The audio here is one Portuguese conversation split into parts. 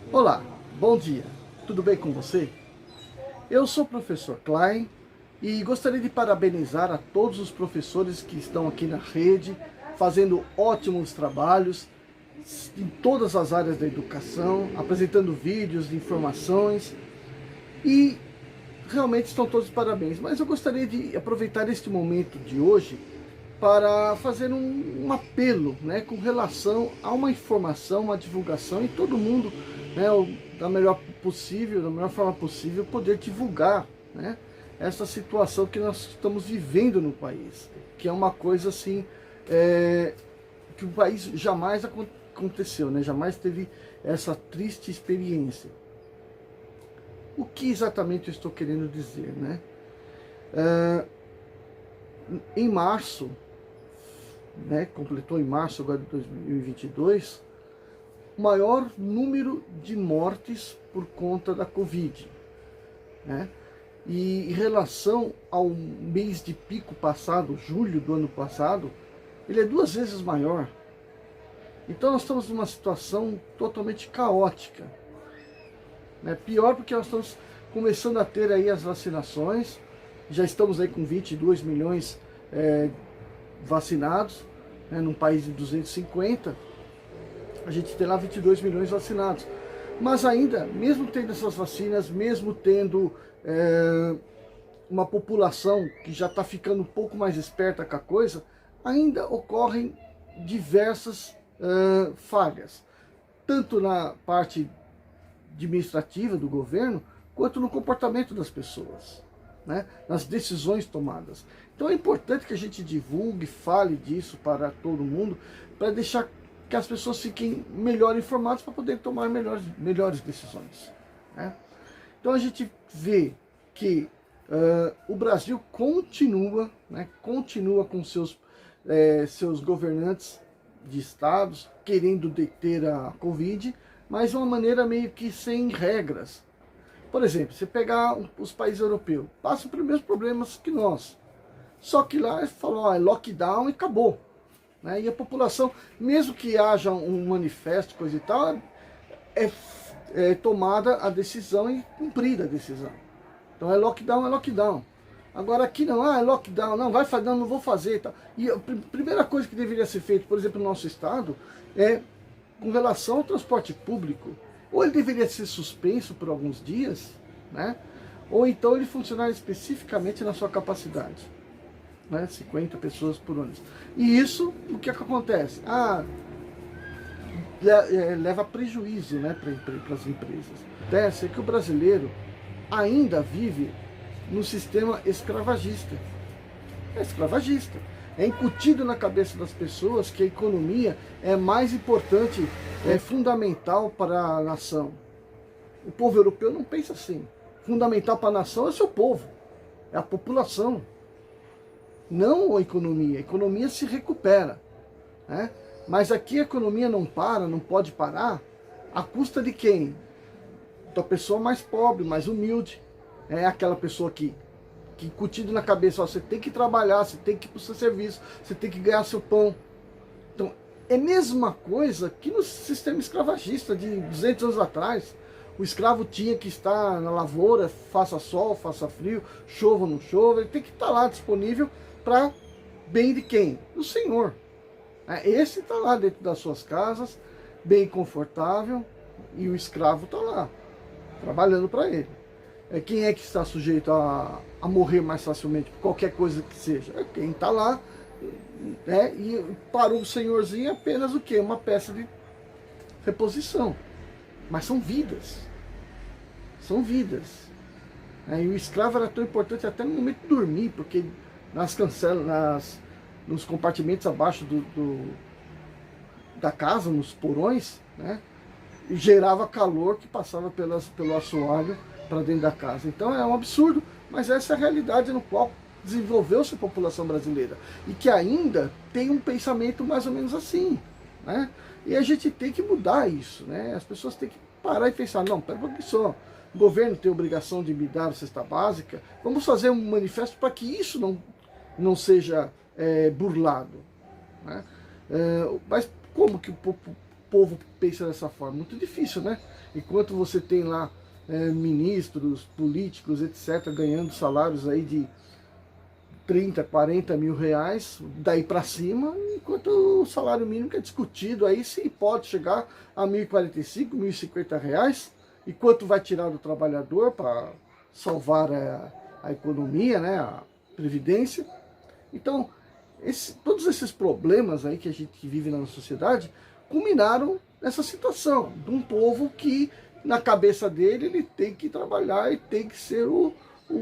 Olá, bom dia, tudo bem com você? Eu sou o professor Klein e gostaria de parabenizar a todos os professores que estão aqui na rede, fazendo ótimos trabalhos em todas as áreas da educação, apresentando vídeos de informações e realmente estão todos de parabéns. Mas eu gostaria de aproveitar este momento de hoje para fazer um apelo, né, com relação a uma informação, uma divulgação e todo mundo, né, da melhor possível, da melhor forma possível, poder divulgar, né, essa situação que nós estamos vivendo no país, que é uma coisa assim, que o país jamais aconteceu, né, jamais teve essa triste experiência. O que exatamente eu estou querendo dizer, né? Em março, né, completou em março agora de 2022, o maior número de mortes por conta da Covid, né? E em relação ao mês de pico passado, julho do ano passado, ele é 2 vezes maior. Então nós estamos numa situação totalmente caótica, né? Pior porque nós estamos começando a ter aí as vacinações, já estamos aí com 22 milhões vacinados, né, num país de 250, a gente tem lá 22 milhões vacinados. Mas ainda, mesmo tendo essas vacinas, mesmo tendo uma população que já está ficando um pouco mais esperta com a coisa, ainda ocorrem diversas falhas, tanto na parte administrativa do governo, quanto no comportamento das pessoas, né, nas decisões tomadas. Então é importante que a gente divulgue, fale disso para todo mundo, para deixar que as pessoas fiquem melhor informadas para poder tomar melhores decisões, né? Então a gente vê que o Brasil continua, né, continua com seus governantes de estados querendo deter a Covid, mas de uma maneira meio que sem regras. Por exemplo, você pegar os países europeus, passam pelos mesmos problemas que nós. Só que lá falou, é lockdown e acabou, né? E a população, mesmo que haja um manifesto, coisa e tal, é tomada a decisão e cumprida a decisão. Então é lockdown, é lockdown. Agora aqui não, é lockdown, não, vai fazer, não vou fazer e tal. E a primeira coisa que deveria ser feita, por exemplo, no nosso estado, é com relação ao transporte público. Ou ele deveria ser suspenso por alguns dias, né? Ou então ele funcionar especificamente na sua capacidade, né? 50 pessoas por ônibus. E isso, o que acontece? Leva prejuízo, né, para as empresas. Acontece que o brasileiro ainda vive no sistema escravagista. É escravagista. É incutido na cabeça das pessoas que a economia é mais importante, é fundamental para a nação. O povo europeu não pensa assim. Fundamental para a nação é o seu povo, é a população, não a economia. A economia se recupera, né? Mas aqui a economia não para, não pode parar, à custa de quem? Da pessoa mais pobre, mais humilde. É aquela pessoa que incutido na cabeça, ó, você tem que trabalhar, você tem que ir para o seu serviço, você tem que ganhar seu pão. Então, é a mesma coisa que no sistema escravagista de 200 anos atrás. O escravo tinha que estar na lavoura, faça sol, faça frio, chova ou não chova, ele tem que estar lá disponível para bem de quem? Do Senhor. Esse está lá dentro das suas casas, bem confortável, e o escravo está lá, trabalhando para ele. Quem é que está sujeito a morrer mais facilmente por qualquer coisa que seja? É quem está lá, né? E para o senhorzinho é apenas o quê? Uma peça de reposição. Mas são vidas. São vidas. E o escravo era tão importante até no momento de dormir, porque nos compartimentos abaixo da casa, nos porões, né, gerava calor que passava pelo assoalho para dentro da casa. Então é um absurdo, mas essa é a realidade no qual desenvolveu-se a população brasileira e que ainda tem um pensamento mais ou menos assim, né? E a gente tem que mudar isso, né? As pessoas têm que parar e pensar, não, pera um pouquinho só, o governo tem a obrigação de me dar a cesta básica, vamos fazer um manifesto para que isso não seja burlado, né? Mas como que povo pensa dessa forma? Muito difícil, né? Enquanto você tem lá ministros, políticos, etc., ganhando salários aí de 30, 40 mil reais, daí para cima, enquanto o salário mínimo que é discutido aí se pode chegar a 1.045, 1.050 reais, e quanto vai tirar do trabalhador para salvar a economia, né, a previdência. Então, todos esses problemas aí que a gente vive na sociedade culminaram nessa situação de um povo que, na cabeça dele, ele tem que trabalhar e tem que ser o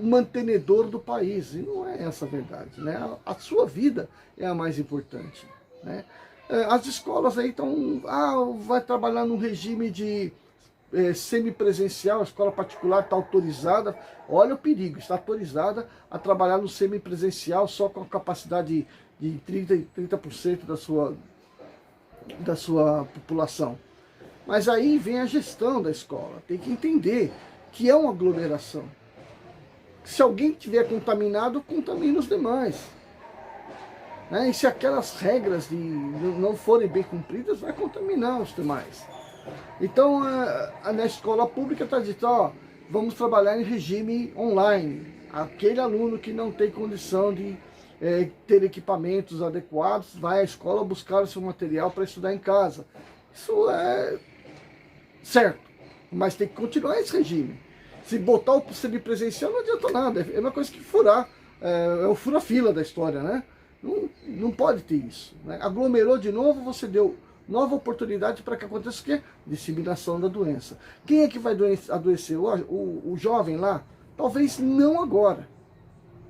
mantenedor do país. E não é essa a verdade, né? A sua vida é a mais importante, né? As escolas aí estão, vai trabalhar num regime de semipresencial, a escola particular está autorizada, olha o perigo, está autorizada a trabalhar no semipresencial só com a capacidade de 30% da sua população. Mas aí vem a gestão da escola, tem que entender que é uma aglomeração. Se alguém tiver contaminado, contamina os demais. Né? E se aquelas regras não forem bem cumpridas, vai contaminar os demais. Então, na escola pública está dito, vamos trabalhar em regime online. Aquele aluno que não tem condição de ter equipamentos adequados, vai à escola buscar o seu material para estudar em casa. Isso é certo, mas tem que continuar esse regime. Se botar o semipresencial não adianta nada, é uma coisa que furar, é o fura-fila da história, né? Não pode ter isso. Né? Aglomerou de novo, você deu nova oportunidade para que aconteça o quê? Disseminação da doença. Quem é que vai adoecer? O jovem lá? Talvez não agora.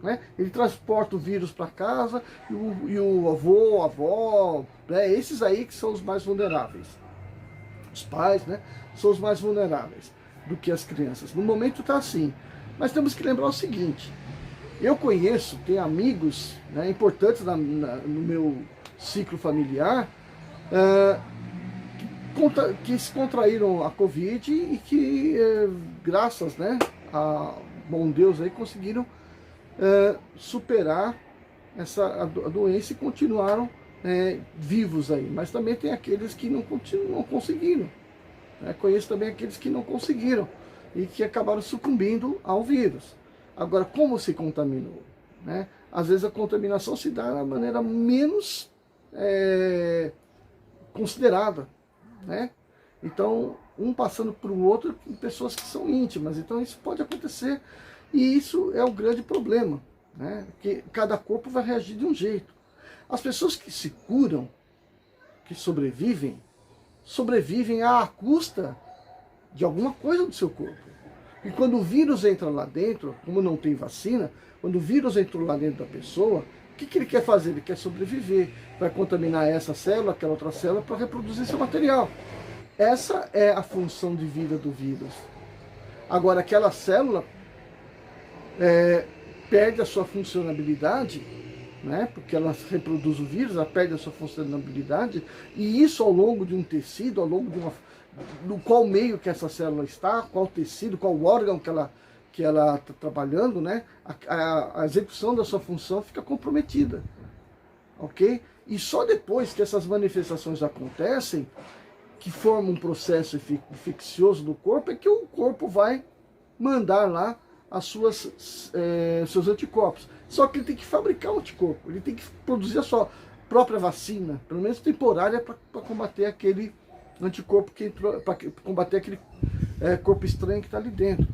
Né? Ele transporta o vírus para casa e o avô, a avó, né? Esses aí que são os mais vulneráveis. Os pais, né? São os mais vulneráveis do que as crianças. No momento está assim. Mas temos que lembrar o seguinte. Eu conheço, tenho amigos, né, importantes no meu ciclo familiar, que se contraíram a Covid e que, graças, né, a bom Deus, aí, conseguiram superar a doença e continuaram vivos aí. Mas também tem aqueles que não conseguiram. Né? Conheço também aqueles que não conseguiram e que acabaram sucumbindo ao vírus. Agora, como se contaminou? Né? Às vezes a contaminação se dá da maneira menos considerada. Né? Então, um passando para o outro, pessoas que são íntimas. Então, isso pode acontecer. E isso é o grande problema. Né? Que cada corpo vai reagir de um jeito. As pessoas que se curam, que sobrevivem à custa de alguma coisa do seu corpo. E quando o vírus entra lá dentro, como não tem vacina, quando o vírus entrou lá dentro da pessoa, o que ele quer fazer? Ele quer sobreviver, vai contaminar essa célula, aquela outra célula, para reproduzir seu material. Essa é a função de vida do vírus. Agora, aquela célula perde a sua funcionalidade, né? Porque ela reproduz o vírus, ela perde a sua funcionalidade, e isso ao longo de um tecido, ao longo do qual meio que essa célula está, qual tecido, qual órgão que ela está trabalhando, né? A execução da sua função fica comprometida, ok? E só depois que essas manifestações acontecem, que formam um processo infeccioso do corpo, é que o corpo vai mandar lá seus anticorpos. Só que ele tem que fabricar o anticorpo, ele tem que produzir a sua própria vacina, pelo menos temporária, para combater aquele anticorpo que entrou, para combater aquele corpo estranho que está ali dentro.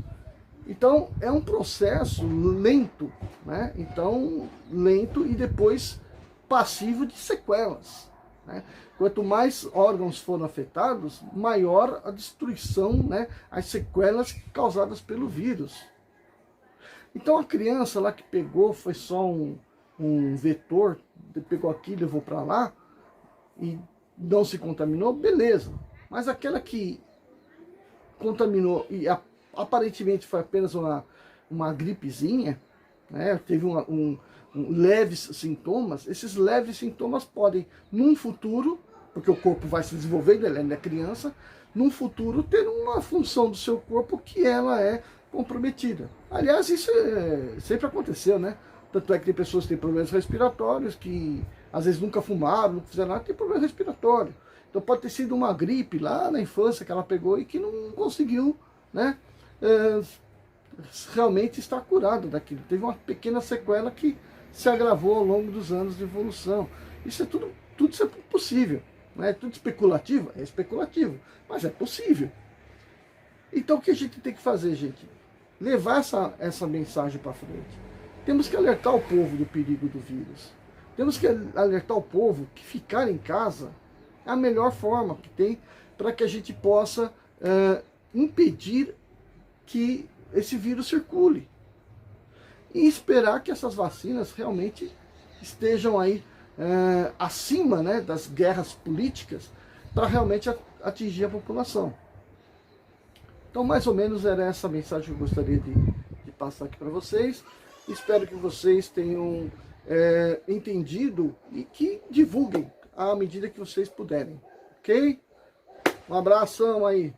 Então, é um processo lento, né? Então, lento e depois passivo de sequelas. Né? Quanto mais órgãos foram afetados, maior a destruição, né? As sequelas causadas pelo vírus. Então, a criança lá que pegou, foi só um vetor, pegou aqui, levou para lá, e não se contaminou, beleza. Mas aquela que contaminou e aparentemente foi apenas uma gripezinha, né, teve leves sintomas, esses leves sintomas podem, num futuro, porque o corpo vai se desenvolvendo, ele ainda é criança, num futuro ter uma função do seu corpo que ela é comprometida. Aliás, isso sempre aconteceu, né? Tanto é que tem pessoas que têm problemas respiratórios, que às vezes nunca fumaram, nunca fizeram nada, tem problema respiratório. Então pode ter sido uma gripe lá na infância que ela pegou e que não conseguiu, né, realmente estar curada daquilo. Teve uma pequena sequela que se agravou ao longo dos anos de evolução. Isso é tudo isso é possível. Não é tudo especulativo? É especulativo, mas é possível. Então o que a gente tem que fazer, gente? Levar essa mensagem para frente. Temos que alertar o povo do perigo do vírus. Temos que alertar o povo que ficar em casa é a melhor forma que tem para que a gente possa impedir que esse vírus circule. E esperar que essas vacinas realmente estejam aí acima, né, das guerras políticas para realmente atingir a população. Então, mais ou menos era essa mensagem que eu gostaria de passar aqui para vocês. Espero que vocês tenham entendido e que divulguem à medida que vocês puderem. Ok? Um abração aí.